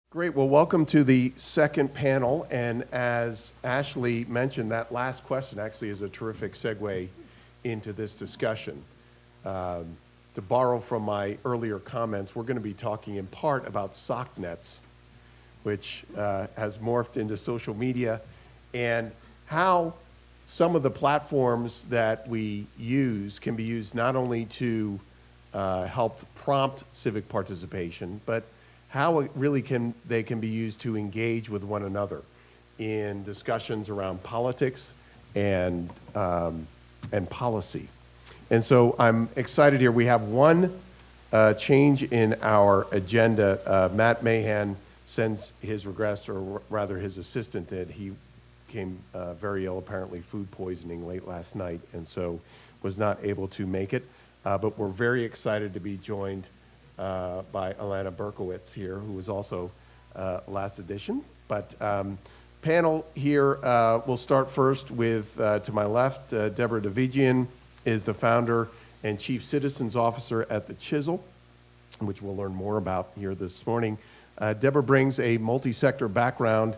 Great. Well, welcome to the second panel. And as Ashley mentioned, that last question actually is a terrific segue into this discussion. To borrow from my earlier comments, we're going to be talking in part about sock nets, which has morphed into social media, and how some of the platforms that we use can be used not only to help prompt civic participation, but how it really can be used to engage with one another in discussions around politics and policy. And so I'm excited here. We have one change in our agenda. Matt Mahan sends his regrets, or rather his assistant did. He became very ill, apparently food poisoning late last night, and so was not able to make it. But we're very excited to be joined by Elana Berkowitz here, who was also last edition. But panel here, we'll start first with, to my left, Deborah Devedjian is the founder and chief citizens officer at TheChisel, which we'll learn more about here this morning. Deborah brings a multi-sector background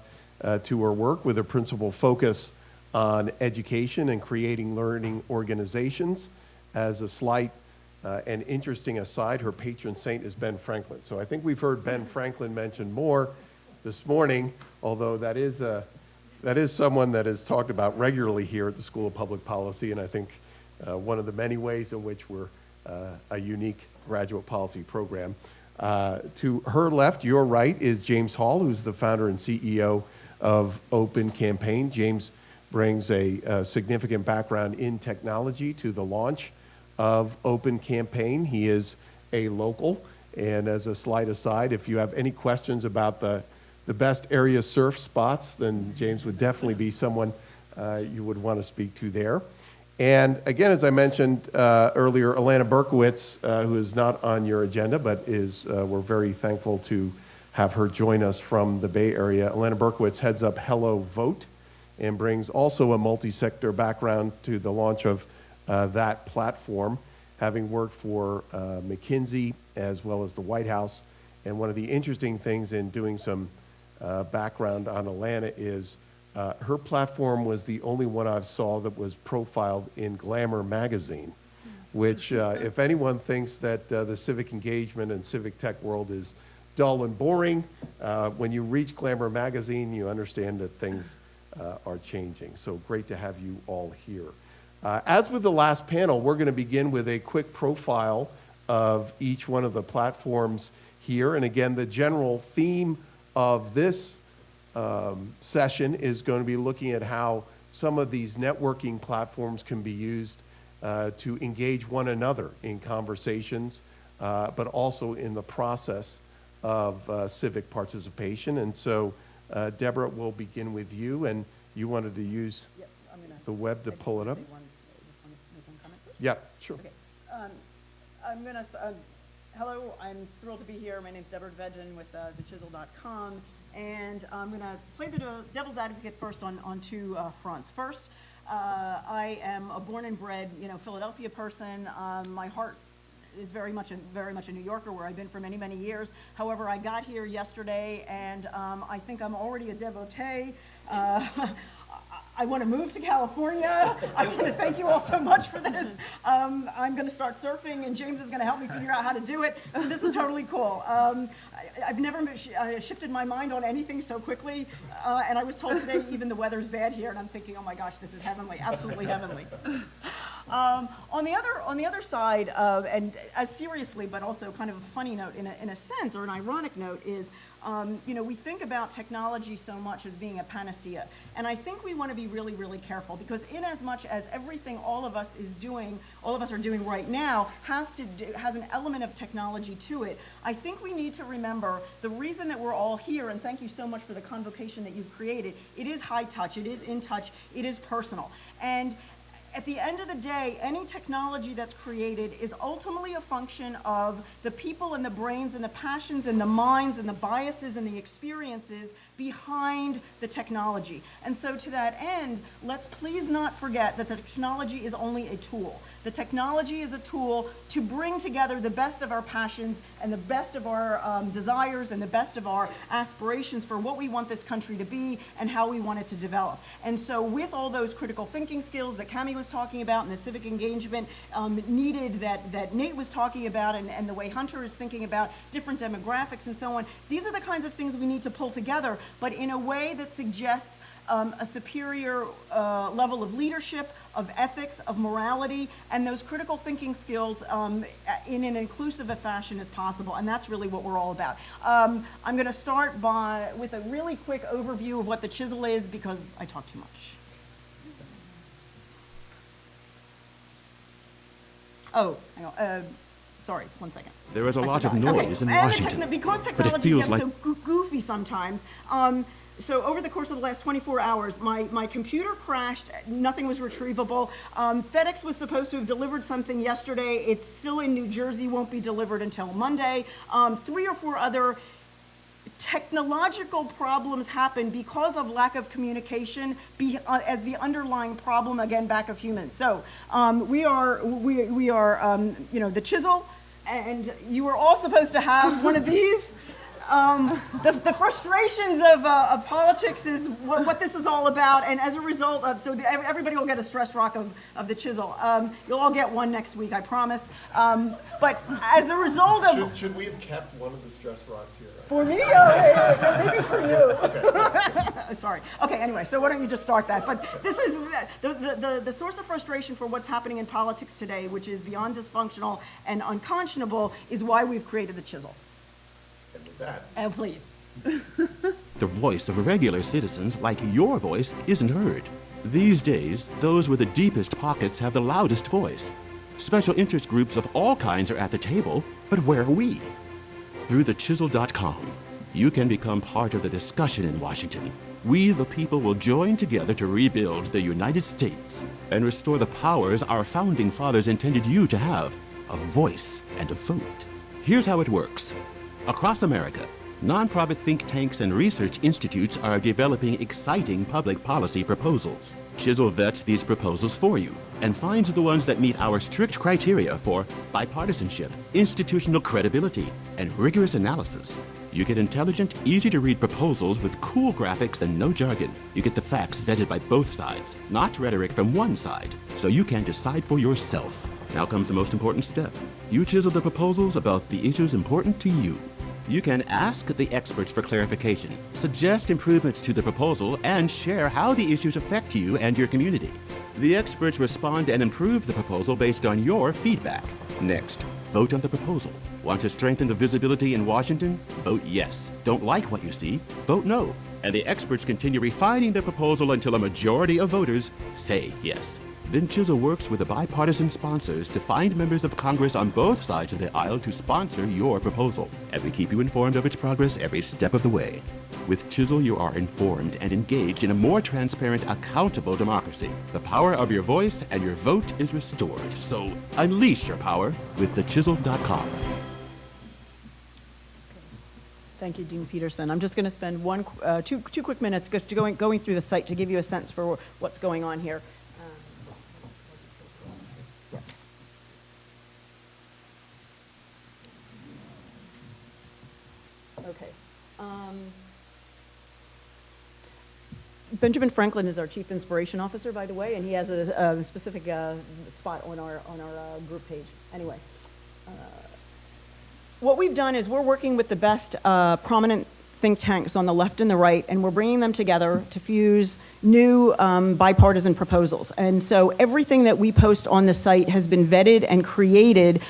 to her work with a principal focus on education and creating learning organizations. As a slight and interesting aside, her patron saint is Ben Franklin. So I think we've heard Ben Franklin mentioned more this morning, although that is someone that is talked about regularly here at the School of Public Policy, and I think one of the many ways in which we're a unique graduate policy program. To her left, your right, is James Hall, who's the founder and CEO of Open Campaign. James brings a significant background in technology to the launch of Open Campaign. He is a local, and as a slight aside, if you have any questions about the best area surf spots, then James would definitely be someone you would want to speak to there. And again, as I mentioned earlier, Elana Berkowitz, who is not on your agenda, but we're very thankful to have her join us from the Bay Area. Elana Berkowitz heads up HelloVote and brings also a multi-sector background to the launch of that platform, having worked for McKinsey as well as the White House. And one of the interesting things in doing some background on Elana is her platform was the only one I saw that was profiled in Glamour magazine, which if anyone thinks that the civic engagement and civic tech world is dull and boring, when you reach Glamour magazine, you understand that things are changing. So great to have you all here. As with the last panel, we're going to begin with a quick profile of each one of the platforms here. And again, the general theme of this session is going to be looking at how some of these networking platforms can be used to engage one another in conversations, but also in the process of civic participation. And so, Deborah, we'll begin with you, and you wanted to use the web to pull it up. Yeah, sure. Okay. Hello, I'm thrilled to be here. My name's Deborah Jane with TheChisel.com, and I'm going to play the devil's advocate first on two fronts. First, I am a born and bred, Philadelphia person. My heart is very much a New Yorker, where I've been for many, many years. However, I got here yesterday, and I think I'm already a devotee. I want to move to California. I want to thank you all so much for this. I'm going to start surfing, and James is going to help me figure out how to do it. So this is totally cool. I've never shifted my mind on anything so quickly. And I was told today even the weather's bad here, and I'm thinking, oh my gosh, this is heavenly, absolutely heavenly. On the other side, and as seriously, but also kind of a funny note in a sense, or an ironic note, is we think about technology so much as being a panacea, and I think we want to be really, really careful, because in as much as everything all of us are doing right now has an element of technology to it, I think we need to remember the reason that we're all here, and thank you so much for the convocation that you've created. It is high touch, it is in touch, it is personal, and at the end of the day, any technology that's created is ultimately a function of the people and the brains and the passions and the minds and the biases and the experiences behind the technology. And so to that end, let's please not forget that the technology is only a tool. The technology is a tool to bring together the best of our passions and the best of our desires and the best of our aspirations for what we want this country to be and how we want it to develop. And so with all those critical thinking skills that Cami was talking about and the civic engagement needed that Nate was talking about and the way Hunter is thinking about different demographics and so on, these are the kinds of things we need to pull together, but in a way that suggests a superior level of leadership, of ethics, of morality, and those critical thinking skills in an inclusive a fashion as possible, and that's really what we're all about. I'm going to start with a really quick overview of what the Chisel is, because I talk too much. Oh, hang on. Sorry, 1 second. There is a lot of noise in Washington, because but it technology feels gets like... so goofy sometimes. So over the course of the last 24 hours, my computer crashed, nothing was retrievable. FedEx was supposed to have delivered something yesterday. It's still in New Jersey, won't be delivered until Monday. 3 or 4 other technological problems happen because of lack of communication as the underlying problem, again, back of humans. So we are the Chisel, and you were all supposed to have one of these. The frustrations of politics is what this is all about, and as a result of, everybody will get a stress rock of the Chisel. You'll all get one next week, I promise. But as a result of... Should we have kept one of the stress rocks here? For me? Or maybe for you. Okay. Sorry. Okay, anyway, so why don't you just start that? But this is the source of frustration for what's happening in politics today, which is beyond dysfunctional and unconscionable, is why we've created the Chisel. And with that... And please. The voice of regular citizens like your voice isn't heard. These days, those with the deepest pockets have the loudest voice. Special interest groups of all kinds are at the table, but where are we? Through TheChisel.com, you can become part of the discussion in Washington. We, the people, will join together to rebuild the United States and restore the powers our founding fathers intended you to have, a voice and a vote. Here's how it works. Across America, nonprofit think tanks and research institutes are developing exciting public policy proposals. Chisel vets these proposals for you and finds the ones that meet our strict criteria for bipartisanship, institutional credibility, and rigorous analysis. You get intelligent, easy-to-read proposals with cool graphics and no jargon. You get the facts vetted by both sides, not rhetoric from one side, so you can decide for yourself. Now comes the most important step. You chisel the proposals about the issues important to you. You can ask the experts for clarification, suggest improvements to the proposal, and share how the issues affect you and your community. The experts respond and improve the proposal based on your feedback. Next, vote on the proposal. Want to strengthen the visibility in Washington? Vote yes. Don't like what you see? Vote no. And the experts continue refining the proposal until a majority of voters say yes. Then Chisel works with the bipartisan sponsors to find members of Congress on both sides of the aisle to sponsor your proposal. And we keep you informed of its progress every step of the way. With Chisel, you are informed and engaged in a more transparent, accountable democracy. The power of your voice and your vote is restored. So unleash your power with TheChisel.com. Thank you, Dean Peterson. I'm just going to spend two quick minutes just going through the site to give you a sense for what's going on here. Okay. Benjamin Franklin is our Chief Inspiration Officer, by the way, and he has a specific spot on our group page. Anyway, what we've done is we're working with the best prominent think tanks on the left and the right, and we're bringing them together to fuse new bipartisan proposals. And so everything that we post on the site has been vetted and created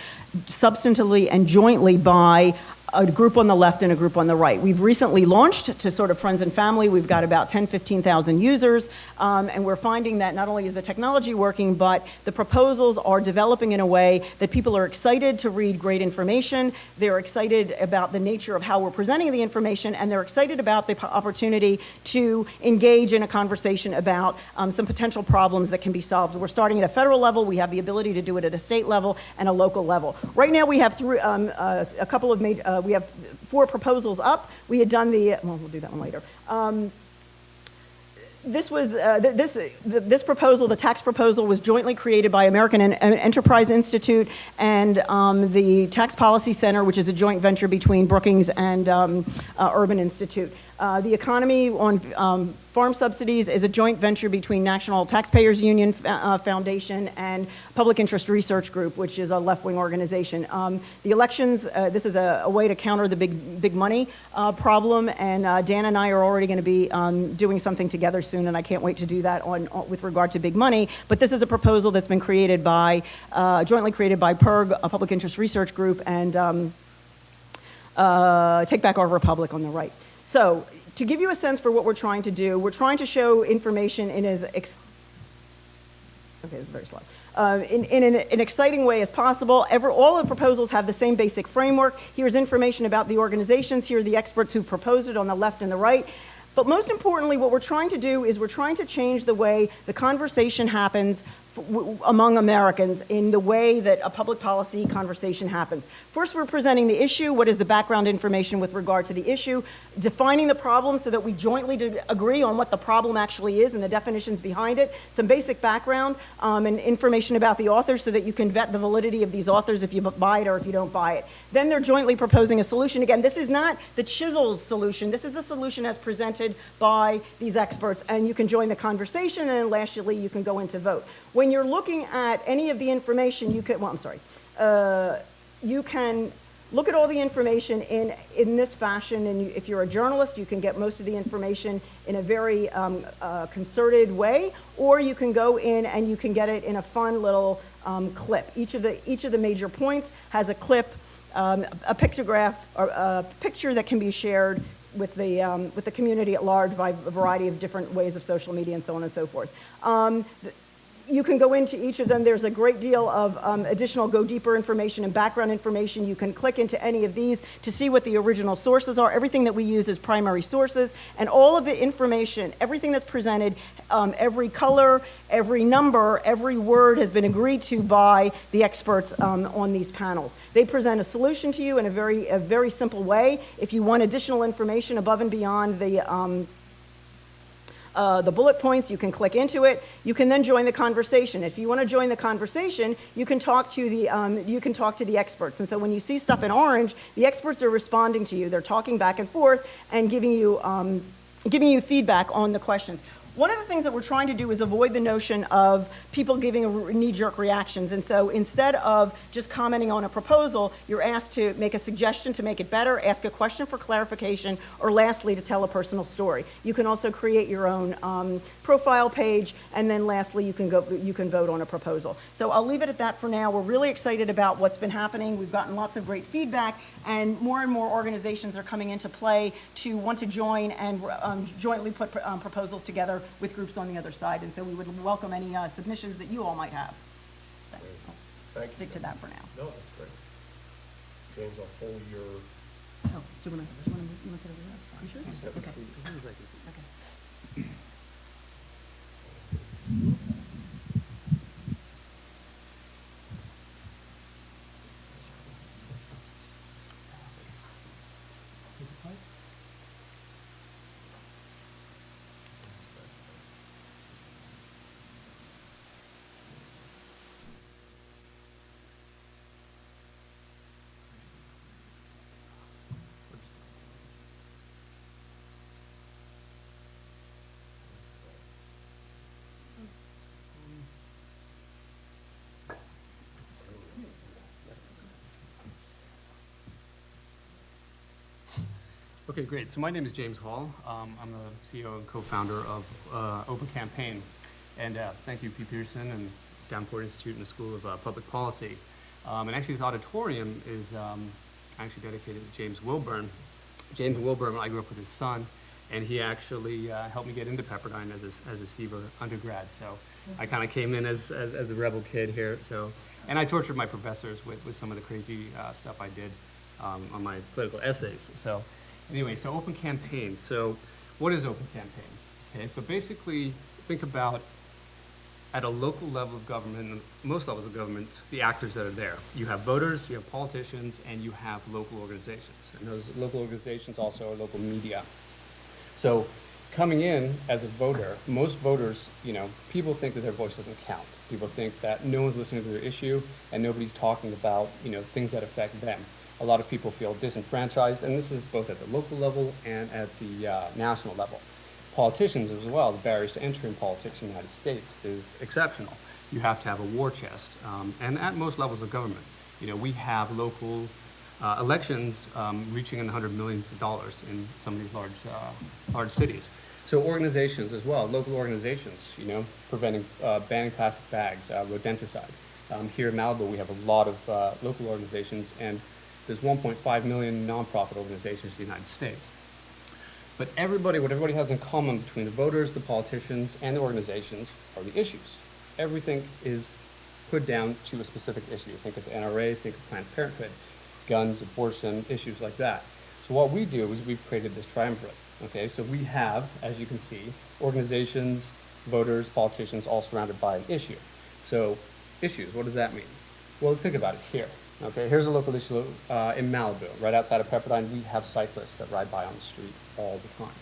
substantively and jointly by a group on the left and a group on the right. We've recently launched to sort of friends and family. We've got about 15,000 users, and we're finding that not only is the technology working, but the proposals are developing in a way that people are excited to read great information. They're excited about the nature of how we're presenting the information, and they're excited about the opportunity to engage in a conversation about some potential problems that can be solved. We're starting at a federal level. We have the ability to do it at a state level and a local level. Right now we have a couple of we have 4 proposals up. We had done the, well, we'll do that one later. This was, this proposal, the tax proposal, was jointly created by American Enterprise Institute and the Tax Policy Center, which is a joint venture between Brookings and Urban Institute. The economy on farm subsidies is a joint venture between National Taxpayers Union Foundation and Public Interest Research Group, which is a left-wing organization. The elections, this is a way to counter the big money problem, and Dan and I are already going to be doing something together soon, and I can't wait to do that with regard to big money. But this is a proposal that's been created by, jointly created by PIRG, a Public Interest Research Group, and Take Back Our Republic on the right. So, to give you a sense for what we're trying to do, we're trying to show information in as, okay, this is very slow. In an exciting way as possible. All the proposals have the same basic framework. Here's information about the organizations. Here are the experts who proposed it on the left and the right. But most importantly, what we're trying to do is we're trying to change the way the conversation happens among Americans in the way that a public policy conversation happens. First, we're presenting the issue. What is the background information with regard to the issue? Defining the problem so that we jointly agree on what the problem actually is and the definitions behind it. Some basic background and information about the authors so that you can vet the validity of these authors if you buy it or if you don't buy it. Then they're jointly proposing a solution. Again, this is not TheChisel's solution. This is the solution as presented by these experts. And you can join the conversation, and then lastly, you can go into vote. When you're looking at any of the information, you can, well, I'm sorry, you can look at all the information in this fashion, and if you're a journalist, you can get most of the information in a very concerted way, or you can go in and you can get it in a fun little clip. Each of the major points has a clip, a pictograph, or a picture that can be shared with the community at large by a variety of different ways of social media and so on and so forth. You can go into each of them. There's a great deal of additional go deeper information and background information. You can click into any of these to see what the original sources are. Everything that we use is primary sources, and all of the information, everything that's presented, every color, every number, every word has been agreed to by the experts on these panels. They present a solution to you in a very simple way. If you want additional information above and beyond the bullet points, you can click into it. You can then join the conversation. If you want to join the conversation, you can talk to the experts. And so when you see stuff in orange, the experts are responding to you. They're talking back and forth and giving you feedback on the questions. One of the things that we're trying to do is avoid the notion of people giving knee-jerk reactions. And so instead of just commenting on a proposal, you're asked to make a suggestion to make it better, ask a question for clarification, or lastly, to tell a personal story. You can also create your own profile page, and then lastly, you can vote on a proposal. So I'll leave it at that for now. We're really excited about what's been happening. We've gotten lots of great feedback, and more organizations are coming into play to want to join and jointly put proposals together with groups on the other side. And so we would welcome any submissions that you all might have. Thanks. Thank Stick you. to that for now. No, that's great. James, I'll hold your. Oh, do you want to sit over there? You sure? Have a Okay. seat. Okay. Okay, great. So my name is James Hall. I'm the CEO and co-founder of Open Campaign. And thank you, Peterson and Downport Institute and the School of Public Policy. And actually this auditorium is actually dedicated to James Wilburn. James Wilburn, I grew up with his son, and he actually helped me get into Pepperdine as a Seaver undergrad. So I kind of came in as a rebel kid here. So, and I tortured my professors with some of the crazy stuff I did on my political essays. So anyway, so Open Campaign. So what is Open Campaign? Okay, so basically think about at a local level of government, and most levels of government, the actors that are there. You have voters, you have politicians, and you have local organizations. And those local organizations also are local media. So coming in as a voter, most voters, people think that their voice doesn't count. People think that no one's listening to their issue and nobody's talking about, things that affect them. A lot of people feel disenfranchised, and this is both at the local level and at the national level. Politicians as well, the barriers to entry in politics in the United States is exceptional. You have to have a war chest, and at most levels of government. We have local elections reaching in the hundred millions of dollars in some of these large cities. So organizations as well, local organizations, banning plastic bags, rodenticide. Here in Malibu, we have a lot of local organizations, and there's 1.5 million nonprofit organizations in the United States. But what everybody has in common between the voters, the politicians, and the organizations are the issues. Everything is put down to a specific issue. Think of the NRA, think of Planned Parenthood, guns, abortion, issues like that. So what we do is we've created this triumvirate. Okay, so we have, as you can see, organizations, voters, politicians, all surrounded by an issue. So issues, what does that mean? Well, let's think about it here. Okay, here's a local issue in Malibu. Right outside of Pepperdine, we have cyclists that ride by on the street all the time.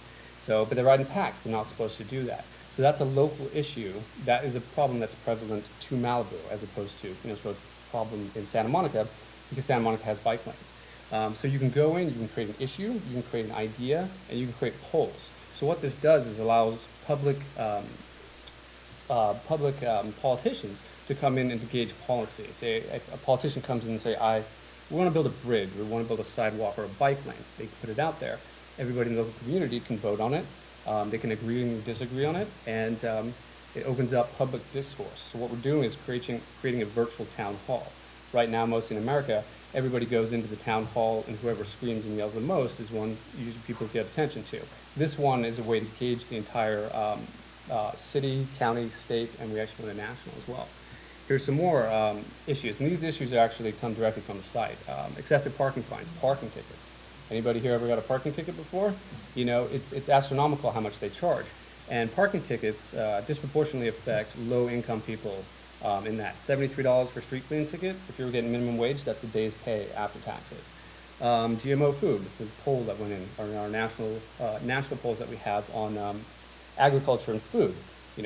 But they ride in packs. They're not supposed to do that. So that's a local issue. That is a problem that's prevalent to Malibu, as opposed to, sort of problem in Santa Monica, because Santa Monica has bike lanes. So you can go in, you can create an issue, you can create an idea, and you can create polls. So what this does is allows public politicians to come in and to gauge policy. Say a politician comes in and say, we want to build a bridge, we want to build a sidewalk or a bike lane. They can put it out there. Everybody in the local community can vote on it. They can agree and disagree on it, and it opens up public discourse. So what we're doing is creating a virtual town hall. Right now, mostly in America, everybody goes into the town hall, and whoever screams and yells the most is one usually people get attention to. This one is a way to gauge the entire city, county, state, and we actually went to national as well. Here's some more issues, and these issues actually come directly from the site. Excessive parking fines, parking tickets. Anybody here ever got a parking ticket before? It's astronomical how much they charge. And parking tickets disproportionately affect low-income people in that. $73 for a street cleaning ticket. If you were getting minimum wage, that's a day's pay after taxes. GMO food, it's a poll that went in our national polls that we have on agriculture and food.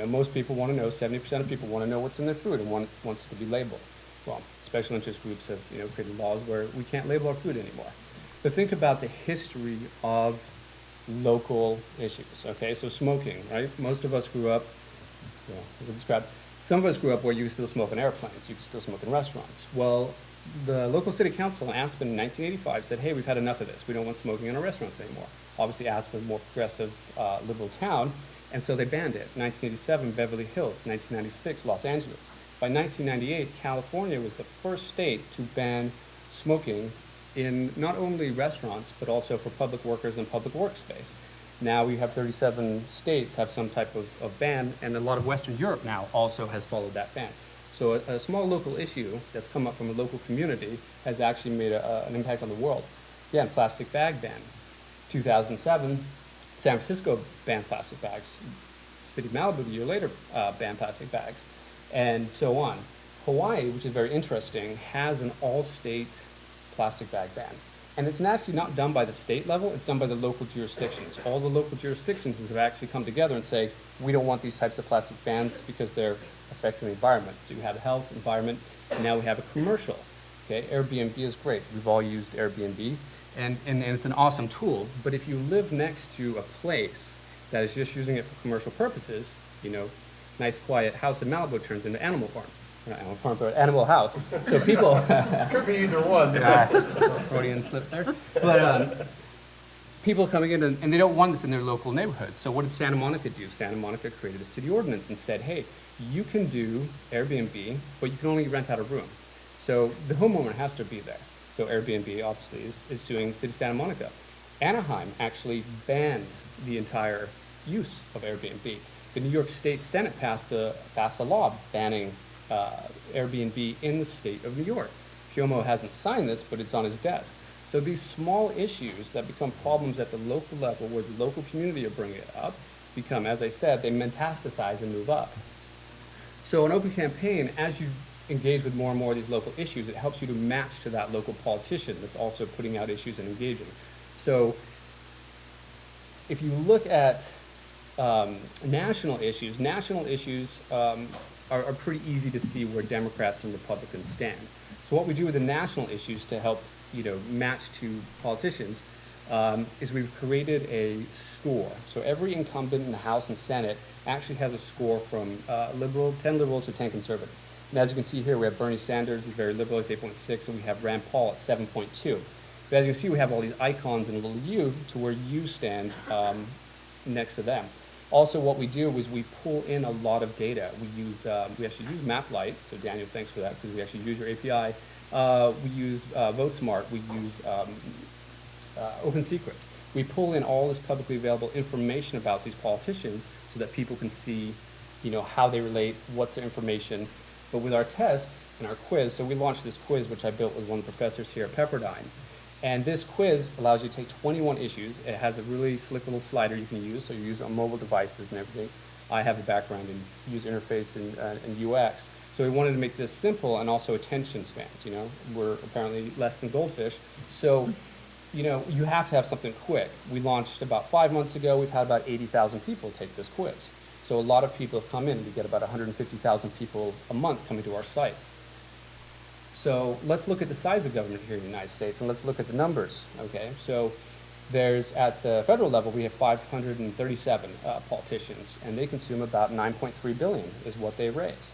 Most people want to know, 70% of people want to know what's in their food and wants to be labeled. Well, special interest groups have created laws where we can't label our food anymore. But think about the history of local issues, okay? So smoking, right? Most of us grew up, as I described, some of us grew up where you could still smoke in airplanes, you could still smoke in restaurants. Well, the local city council in Aspen in 1985 said, hey, we've had enough of this. We don't want smoking in our restaurants anymore. Obviously, Aspen, more progressive, liberal town, and so they banned it. 1987, Beverly Hills. 1996, Los Angeles. By 1998, California was the first state to ban smoking in not only restaurants, but also for public workers and public workspace. Now we have 37 states have some type of ban, and a lot of Western Europe now also has followed that ban. So a small local issue that's come up from a local community has actually made an impact on the world. Again, plastic bag ban. 2007, San Francisco banned plastic bags. City of Malibu, a year later, banned plastic bags, and so on. Hawaii, which is very interesting, has an all-state plastic bag ban. And it's actually not done by the state level, it's done by the local jurisdictions. All the local jurisdictions have actually come together and say, we don't want these types of plastic bans because they're affecting the environment. So you have health, environment, and now we have a commercial. Okay, Airbnb is great. We've all used Airbnb, and it's an awesome tool. But if you live next to a place that is just using it for commercial purposes, nice quiet house in Malibu turns into animal farm. Not animal farm, but animal house. So people Could be either one. Freudian slip there. But people coming in and they don't want this in their local neighborhood. So what did Santa Monica do? Santa Monica created a city ordinance and said, hey, you can do Airbnb, but you can only rent out a room. So the homeowner has to be there. So Airbnb obviously is suing City of Santa Monica. Anaheim actually banned the entire use of Airbnb. The New York State Senate passed a law banning Airbnb in the state of New York. Cuomo hasn't signed this, but it's on his desk. So these small issues that become problems at the local level, where the local community are bringing it up, become, as I said, they metastasize and move up. So an open campaign, as you engage with more and more of these local issues, it helps you to match to that local politician that's also putting out issues and engaging. So if you look at national issues are pretty easy to see where Democrats and Republicans stand. So what we do with the national issues to help, match to politicians is we've created a score. So every incumbent in the House and Senate actually has a score from 10 liberals to 10 conservatives. And as you can see here, we have Bernie Sanders, he's very liberal, he's 8.6, and we have Rand Paul at 7.2. But as you can see, we have all these icons in a little U to where you stand next to them. Also, what we do is we pull in a lot of data. We actually use MapLight, so Daniel, thanks for that, because we actually use your API. We use VoteSmart, we use Open Secrets. We pull in all this publicly available information about these politicians so that people can see, how they relate, what's their information. But with our test and our quiz, so we launched this quiz, which I built with one of the professors here at Pepperdine. And this quiz allows you to take 21 issues. It has a really slick little slider you can use, so you use it on mobile devices and everything. I have a background in user interface and UX. So we wanted to make this simple and also attention spans, We're apparently less than goldfish. So, you have to have something quick. We launched about 5 months ago. We've had about 80,000 people take this quiz. So a lot of people have come in. We get about 150,000 people a month coming to our site. So let's look at the size of government here in the United States, and let's look at the numbers, okay? So there's, at the federal level, we have 537 politicians, and they consume about 9.3 billion is what they raise.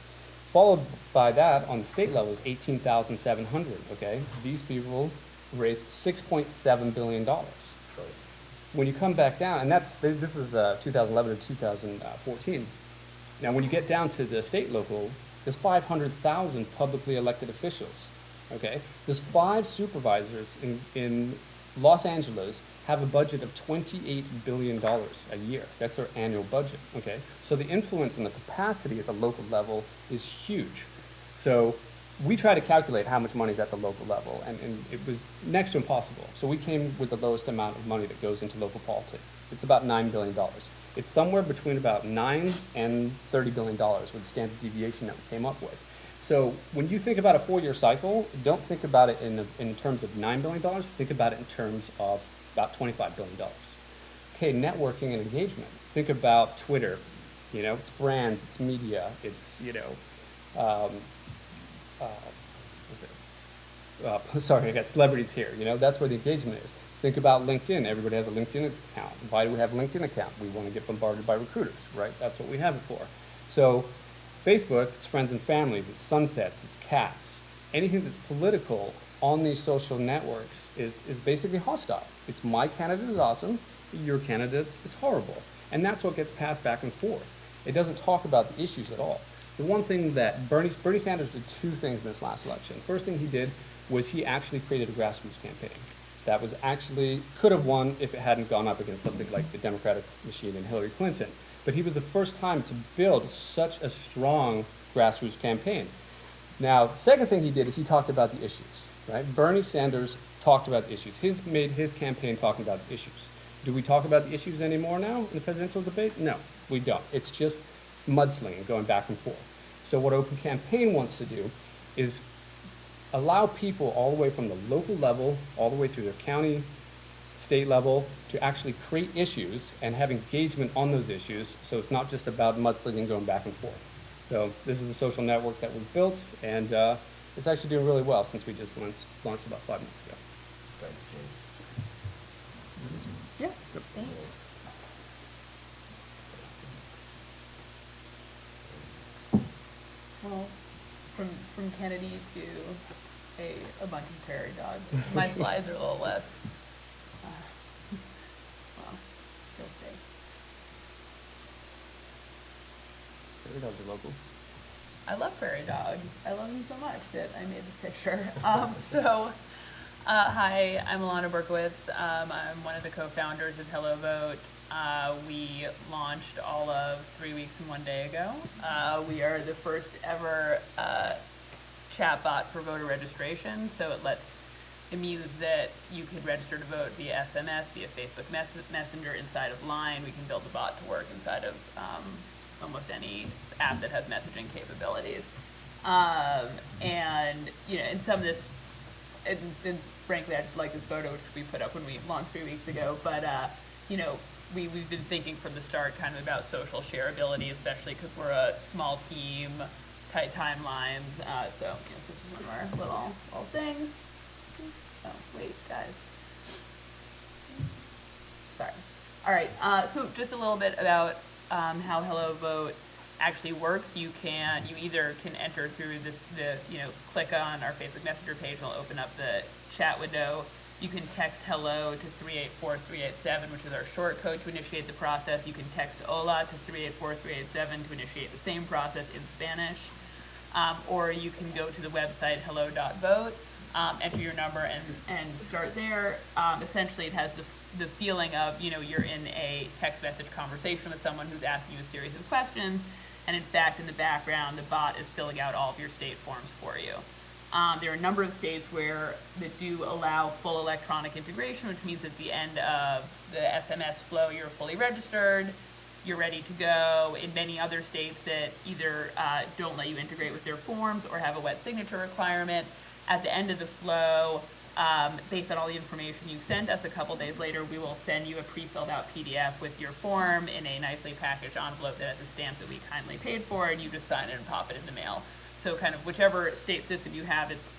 Followed by that, on the state level, is 18,700, okay? These people raised $6.7 billion. When you come back down, and this is 2011 to 2014. Now, when you get down to the state local, there's 500,000 publicly elected officials, okay? There's 5 supervisors in Los Angeles have a budget of $28 billion a year. That's their annual budget, okay? So the influence and the capacity at the local level is huge. So we try to calculate how much money is at the local level, and it was next to impossible. So we came with the lowest amount of money that goes into local politics. It's about $9 billion. It's somewhere between about $9 and $30 billion with the standard deviation that we came up with. So when you think about a 4-year cycle, don't think about it in terms of $9 billion, think about it in terms of about $25 billion. Okay, networking and engagement. Think about Twitter. It's brands, it's media, it's, sorry, I got celebrities here. That's where the engagement is. Think about LinkedIn. Everybody has a LinkedIn account. Why do we have a LinkedIn account? We want to get bombarded by recruiters, right? That's what we have it for. So Facebook, it's friends and families, it's sunsets, it's cats. Anything that's political on these social networks is basically hostile. It's my candidate is awesome, your candidate is horrible. And that's what gets passed back and forth. It doesn't talk about the issues at all. The one thing that Bernie Sanders did 2 things in this last election. First thing he did was he actually created a grassroots campaign that was actually, could have won if it hadn't gone up against something like the Democratic machine and Hillary Clinton. But he was the first time to build such a strong grassroots campaign. Now, the second thing he did is he talked about the issues, right? Bernie Sanders talked about the issues. He's made his campaign talking about the issues. Do we talk about the issues anymore now in the presidential debate? No, we don't. It's just mudslinging, going back and forth. So what Open Campaign wants to do is allow people all the way from the local level, all the way through the county, state level, to actually create issues and have engagement on those issues, so it's not just about mudslinging going back and forth. So this is the social network that we've built, and it's actually doing really well since we just launched about 5 months ago. Thanks, James. Yeah, thanks. Well, from Kennedy to a bunch of prairie dogs. My slides are a little less. Well, still safe. Prairie dogs are local. I love prairie dogs. I love them so much that I made this picture. Hi, I'm Elana Berkowitz. I'm one of the co-founders of HelloVote. We launched all of 3 weeks and 1 day ago. We are the first ever chatbot for voter registration, so it means that you could register to vote via SMS, via Facebook Messenger, inside of Line. We can build a bot to work inside of almost any app that has messaging capabilities. And and some of this, and frankly, I just like this photo which we put up when we launched 3 weeks ago. But we've been thinking from the start kind of about social shareability, especially because we're a small team, tight timelines. So this is one of our little things. Oh wait, guys. Sorry. All right. So just a little bit about how HelloVote actually works. You either can enter through the click on our Facebook Messenger page, and it'll open up the chat window. You can text hello to 384387, which is our short code to initiate the process. You can text hola to 384387 to initiate the same process in Spanish. Or you can go to the website hello.vote, enter your number and start there. Essentially, it has the feeling of, you're in a text message conversation with someone who's asking you a series of questions. And in fact, in the background, the bot is filling out all of your state forms for you. There are a number of states that do allow full electronic integration, which means at the end of the SMS flow, you're fully registered, you're ready to go. In many other states that either don't let you integrate with their forms or have a wet signature requirement, at the end of the flow, based on all the information you sent us, a couple days later, we will send you a pre-filled out PDF with your form in a nicely packaged envelope that has a stamp that we kindly paid for, and you just sign it and pop it in the mail. So kind of whichever state system you have, it's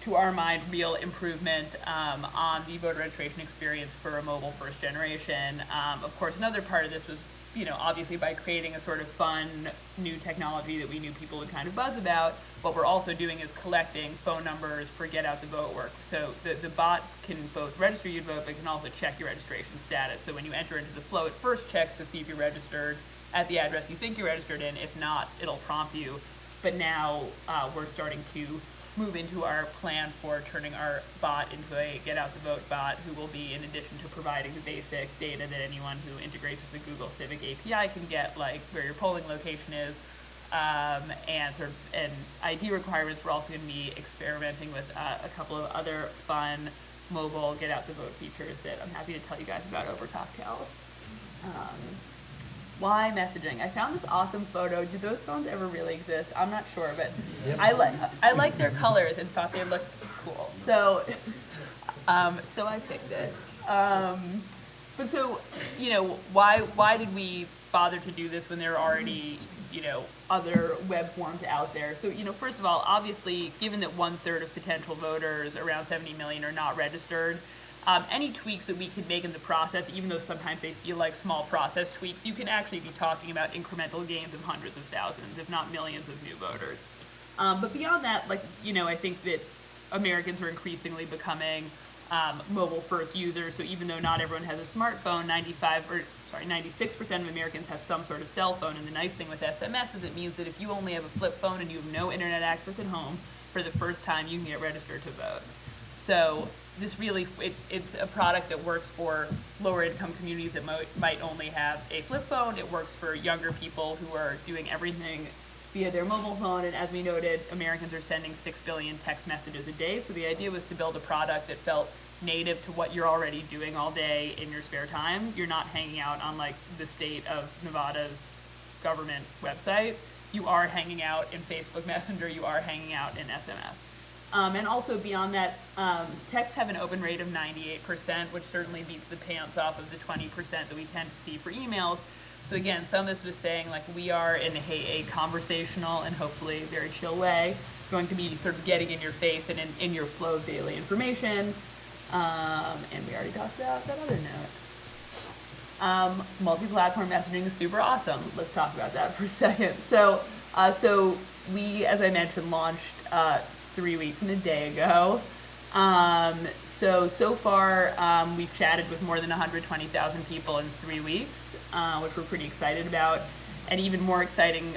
to our mind, real improvement on the voter registration experience for a mobile first generation. Of course, another part of this was, obviously by creating a sort of fun new technology that we knew people would kind of buzz about, what we're also doing is collecting phone numbers for get out the vote work. So the bot can both register you to vote, but can also check your registration status. So when you enter into the flow, it first checks to see if you're registered at the address you think you're registered in. If not, it'll prompt you. But now we're starting to move into our plan for turning our bot into a get out the vote bot, who will be, in addition to providing the basic data that anyone who integrates with the Google Civic API can get, like where your polling location is, and ID requirements. We're also going to be experimenting with a couple of other fun mobile get out the vote features that I'm happy to tell you guys about over cocktails. Why messaging? I found this awesome photo. Do those phones ever really exist? I'm not sure, but yep. I like their colors and thought they looked cool. So so I picked it. But so, why did we bother to do this when there are already, other web forms out there? So, first of all, obviously, given that 1/3 of potential voters, around 70 million, are not registered, any tweaks that we can make in the process, even though sometimes they feel like small process tweaks, you can actually be talking about incremental gains of hundreds of thousands, if not millions of new voters. But beyond that, I think that Americans are increasingly becoming mobile first users. So even though not everyone has a smartphone, 96% of Americans have some sort of cell phone. And the nice thing with SMS is it means that if you only have a flip phone and you have no internet access at home, for the first time you can get registered to vote. So this really, it's a product that works for lower income communities that might only have a flip phone. It works for younger people who are doing everything via their mobile phone. And as we noted, Americans are sending 6 billion text messages a day. So the idea was to build a product that felt native to what you're already doing all day in your spare time. You're not hanging out on the state of Nevada's government website. You are hanging out in Facebook Messenger. You are hanging out in SMS. And also beyond that, texts have an open rate of 98%, which certainly beats the pants off of the 20% that we tend to see for emails. So again, some of this was saying we are in a conversational and hopefully very chill way going to be sort of getting in your face and in your flow of daily information. And we already talked about that other note. Multi-platform messaging is super awesome. Let's talk about that for a second. So we, as I mentioned, launched 3 weeks and a day ago. So far, we've chatted with more than 120,000 people in 3 weeks, which we're pretty excited about. And even more exciting,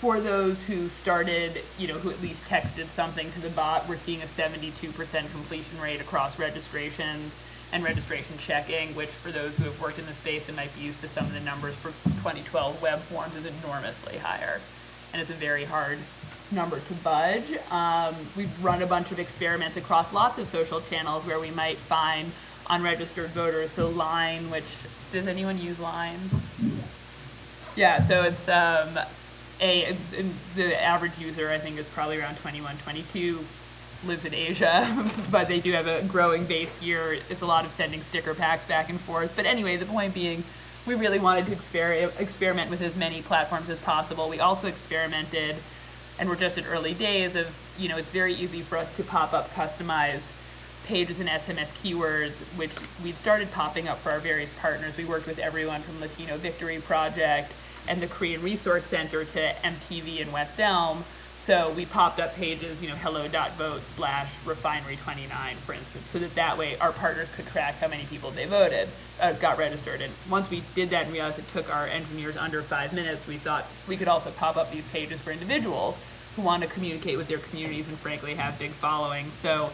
for those who started, who at least texted something to the bot, we're seeing a 72% completion rate across registrations and registration checking, which for those who have worked in the space and might be used to some of the numbers for 2012 web forms is enormously higher. And it's a very hard number to budge. We've run a bunch of experiments across lots of social channels where we might find unregistered voters. So Line, which, does anyone use Line? Yeah, so it's the average user, I think, is probably around 21, 22, lives in Asia, but they do have a growing base here. It's a lot of sending sticker packs back and forth. But anyway, the point being, we really wanted to experiment with as many platforms as possible. We also experimented, and we're just in early days of, it's very easy for us to pop up customized pages and SMS keywords, which we'd started popping up for our various partners. We worked with everyone from Latino Victory Project and the Korean Resource Center to MTV in West Elm. So we popped up pages, hello.vote/refinery29, for instance, so that way our partners could track how many people they voted, got registered. And once we did that and realized it took our engineers under 5 minutes, we thought we could also pop up these pages for individuals who want to communicate with their communities and frankly have big followings. So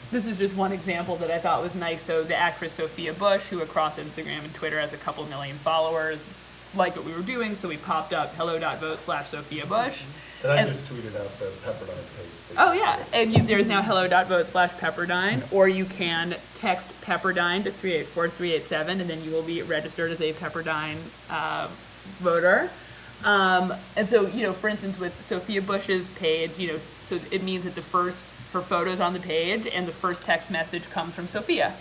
this is just one example that I thought was nice. So the actress Sophia Bush, who across Instagram and Twitter has a couple million followers, liked what we were doing, so we popped up hello.vote/Sophia Bush. And I just tweeted out the Pepperdine page. Oh yeah, and there's now hello.vote/Pepperdine, or you can text Pepperdine to 384-387, and then you will be registered as a Pepperdine voter. And so, for instance, with Sophia Bush's page, so it means that her photo's on the page, and the first text message comes from Sophia.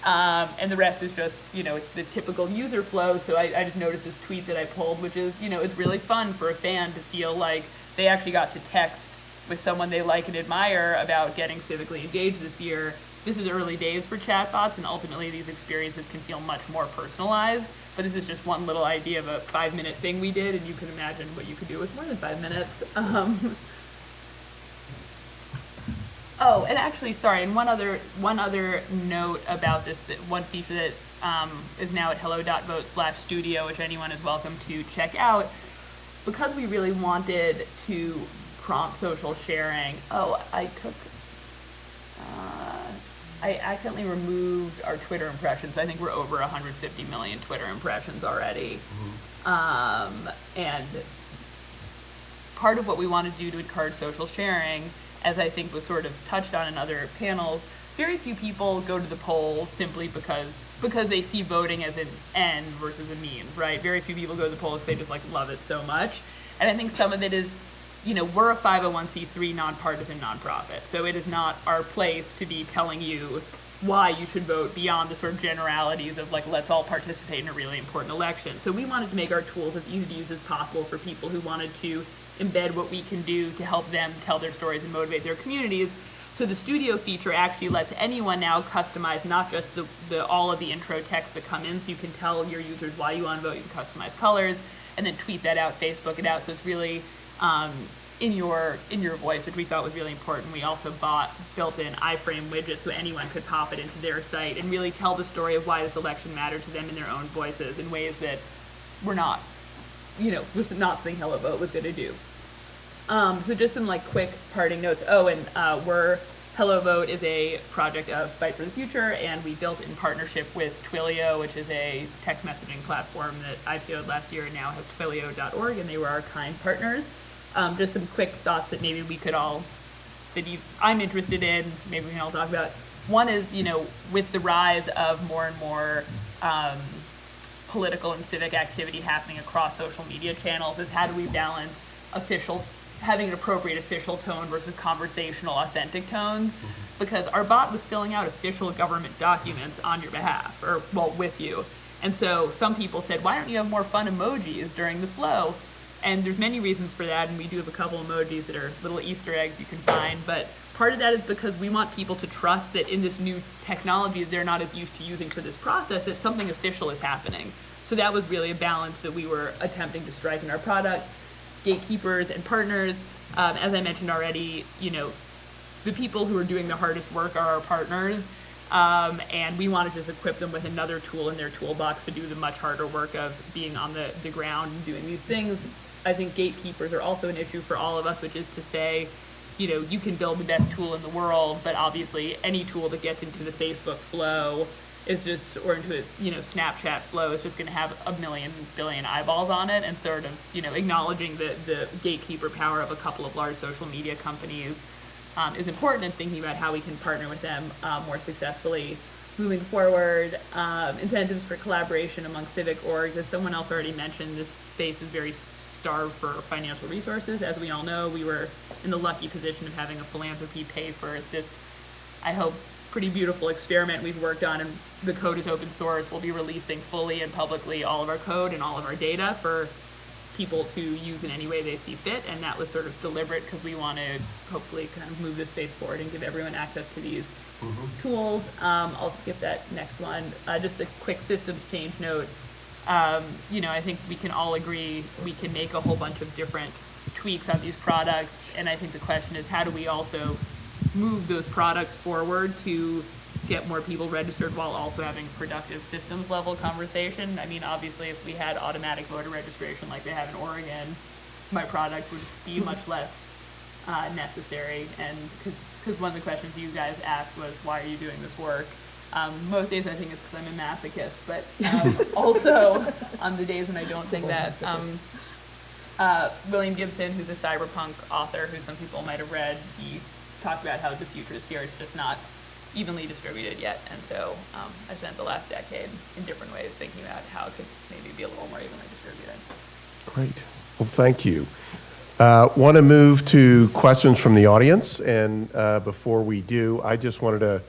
And the rest is just, it's the typical user flow. So I just noticed this tweet that I pulled, which is, it's really fun for a fan to feel like they actually got to text with someone they like and admire about getting civically engaged this year. This is early days for chatbots, and ultimately these experiences can feel much more personalized. But this is just one little idea of a 5-minute thing we did, and you can imagine what you could do with more than 5 minutes. Oh, and actually, sorry, and one other note about this, one feature that is now at hello.vote/studio, which anyone is welcome to check out, because we really wanted to prompt social sharing. Oh, I accidentally removed our Twitter impressions. I think we're over 150 million Twitter impressions already. And part of what we want to do to encourage social sharing, as I think was sort of touched on in other panels, very few people go to the polls simply because they see voting as an end versus a means, right? Very few people go to the polls because they just love it so much. And I think some of it is, we're a 501c3 nonpartisan nonprofit, so it is not our place to be telling you why you should vote beyond the sort of generalities of let's all participate in a really important election. So we wanted to make our tools as easy to use as possible for people who wanted to embed what we can do to help them tell their stories and motivate their communities. So the studio feature actually lets anyone now customize not just all of the intro text that come in, so you can tell your users why you want to vote, you can customize colors, and then tweet that out, Facebook it out, so it's really in your voice, which we thought was really important. We also built in iframe widgets so anyone could pop it into their site and really tell the story of why this election mattered to them in their own voices in ways that were not, was not something HelloVote was going to do. So just some quick parting notes. Oh, and HelloVote is a project of Fight for the Future, and we built in partnership with Twilio, which is a text messaging platform that IPO'd last year and now has twilio.org, and they were our kind partners. Just some quick thoughts that maybe we could all, I'm interested in, maybe we can all talk about. One is, with the rise of more and more political and civic activity happening across social media channels, is how do we balance having an appropriate official tone versus conversational, authentic tones? Because our bot was filling out official government documents on your behalf, with you. And so some people said, why don't you have more fun emojis during the flow? And there's many reasons for that, and we do have a couple emojis that are little Easter eggs you can find, but part of that is because we want people to trust that in this new technology that they're not as used to using for this process, that something official is happening. So that was really a balance that we were attempting to strike in our product. Gatekeepers and partners, as I mentioned already, the people who are doing the hardest work are our partners, and we want to just equip them with another tool in their toolbox to do the much harder work of being on the ground and doing these things. I think gatekeepers are also an issue for all of us, which is to say, you can build the best tool in the world, but obviously any tool that gets into the Facebook flow is just, or into Snapchat flow, is just going to have a billion eyeballs on it, and sort of, acknowledging the gatekeeper power of a couple of large social media companies is important, and thinking about how we can partner with them more successfully. moving forward, incentives for collaboration among civic orgs. As someone else already mentioned, this space is very starved for financial resources. As we all know, we were in the lucky position of having a philanthropy pay for this, I hope, pretty beautiful experiment we've worked on, and the code is open source. We'll be releasing fully and publicly all of our code and all of our data for people to use in any way they see fit, and that was sort of deliberate because we want to hopefully kind of move this space forward and give everyone access to these tools. I'll skip that next one. Just a quick systems change note. You know, I think we can all agree we can make a whole bunch of different tweaks on these products, and I think the question is, how do we also move those products forward to get more people registered while also having productive systems level conversation? I mean, obviously, if we had automatic voter registration like they have in Oregon, my product would be much less necessary. And because one of the questions you guys asked was, why are you doing this work? Most days I think it's because I'm a masochist, but also on the days when I don't think that, William Gibson, who's a cyberpunk author who some people might have read, he talked about how the future is here, it's just not evenly distributed yet. And so I spent the last decade in different ways thinking about how it could maybe be a little more evenly distributed. Great. Well, thank you. Want to move to questions from the audience. And before we do, I just wanted to